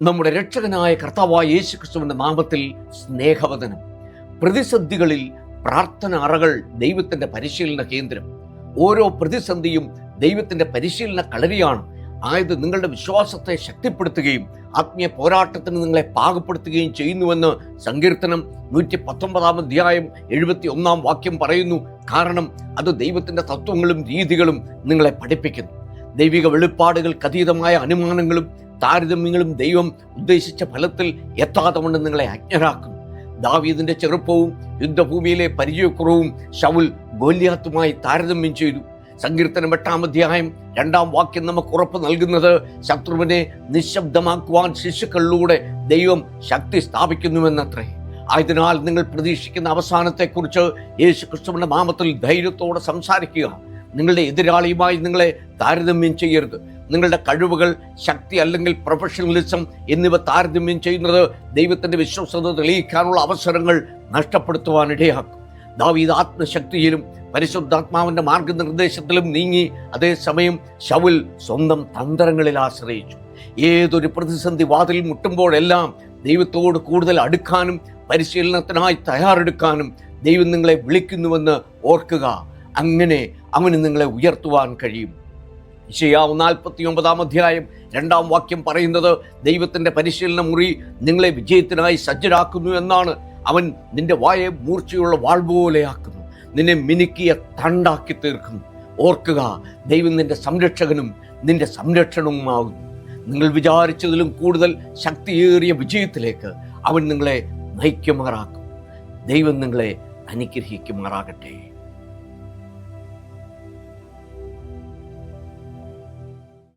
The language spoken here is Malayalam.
നമ്മുടെ രക്ഷകനായ കർത്താവായ യേശുക്രിസ്തുവിന്റെ നാമത്തിൽ സ്നേഹവദനം. പ്രതിസന്ധികളിൽ പ്രാർത്ഥന അറകൾ ദൈവത്തിന്റെ പരിശീലന കേന്ദ്രം. ഓരോ പ്രതിസന്ധിയും ദൈവത്തിന്റെ പരിശീലന കളരിയാണ്. ആയത് നിങ്ങളുടെ വിശ്വാസത്തെ ശക്തിപ്പെടുത്തുകയും ആത്മീയ പോരാട്ടത്തിന് നിങ്ങളെ പാകപ്പെടുത്തുകയും ചെയ്യുന്നുവെന്ന് സങ്കീർത്തനം 119 അധ്യായം 71 പറയുന്നു. കാരണം അത് ദൈവത്തിന്റെ തത്വങ്ങളും രീതികളും നിങ്ങളെ പഠിപ്പിക്കുന്നു. ദൈവിക വെളിപ്പാടുകൾക്ക് അതീതമായ അനുമാനങ്ങളും താരതമ്യങ്ങളും ദൈവം ഉദ്ദേശിച്ച ഫലത്തിൽ എത്താതെ കൊണ്ട് നിങ്ങളെ അജ്ഞരാക്കുന്നു. ദാവീദിന്റെ ചെറുപ്പവും യുദ്ധഭൂമിയിലെ പരിചയക്കുറവും ശൗൽ ഗോലിയാത്തുമായി താരതമ്യം ചെയ്തു. സങ്കീർത്തനം 8 അധ്യായം 2 നമുക്ക് ഉറപ്പ് നൽകുന്നത് ശത്രുവിനെ നിശബ്ദമാക്കുവാൻ ശിശുക്കളിലൂടെ ദൈവം ശക്തി സ്ഥാപിക്കുന്നുവെന്നത്രേ. ആയതിനാൽ നിങ്ങൾ പ്രതീക്ഷിക്കുന്ന അവസാനത്തെക്കുറിച്ച് യേശുക്രിസ്തുവിന്റെ നാമത്തിൽ ധൈര്യത്തോടെ സംസാരിക്കുക. നിങ്ങളുടെ എതിരാളിയുമായി നിങ്ങളെ താരതമ്യം ചെയ്യരുത്. നിങ്ങളുടെ കഴിവുകൾ, ശക്തി അല്ലെങ്കിൽ പ്രൊഫഷണലിസം എന്നിവ താരതമ്യം ചെയ്യുന്നത് ദൈവത്തിന്റെ വിശ്വസ്തത തെളിയിക്കാനുള്ള അവസരങ്ങൾ നഷ്ടപ്പെടുത്തുവാൻ ഇടയാക്കും. ദാവീദ് ആത്മശക്തിയിലും പരിശുദ്ധാത്മാവിന്റെ മാർഗനിർദ്ദേശത്തിലും നീങ്ങി. അതേസമയം ശൗൽ സ്വന്തം തന്ത്രങ്ങളിൽ ആശ്രയിച്ചു. ഏതൊരു പ്രതിസന്ധി വാതിൽ മുട്ടുമ്പോഴെല്ലാം ദൈവത്തോട് കൂടുതൽ അടുക്കാനും പരിശീലനത്തിനായി തയ്യാറെടുക്കാനും ദൈവം നിങ്ങളെ വിളിക്കുന്നുവെന്ന് ഓർക്കുക. അങ്ങനെ അവന് നിങ്ങളെ ഉയർത്തുവാൻ കഴിയും. യെശയ്യാവ് 49 അധ്യായം 2 പറയുന്നത് ദൈവത്തിന്റെ പരിശീലന മുറി നിങ്ങളെ വിജയത്തിനായി സജ്ജരാക്കുന്നു എന്നാണ്. അവൻ നിന്റെ വായെ മൂർച്ചയുള്ള വാൾ പോലെയാക്കുന്നു, നിന്നെ മിനുക്കിയ തണ്ടാക്കി തീർക്കുന്നു. ഓർക്കുക, ദൈവം നിന്റെ സംരക്ഷകനും നിന്റെ സംരക്ഷണവുമാകുന്നു. നിങ്ങൾ വിചാരിച്ചതിലും കൂടുതൽ ശക്തിയേറിയ വിജയത്തിലേക്ക് അവൻ നിങ്ങളെ നയിക്കുമാറാക്കും. ദൈവം നിങ്ങളെ അനുഗ്രഹിക്കുമാറാകട്ടെ.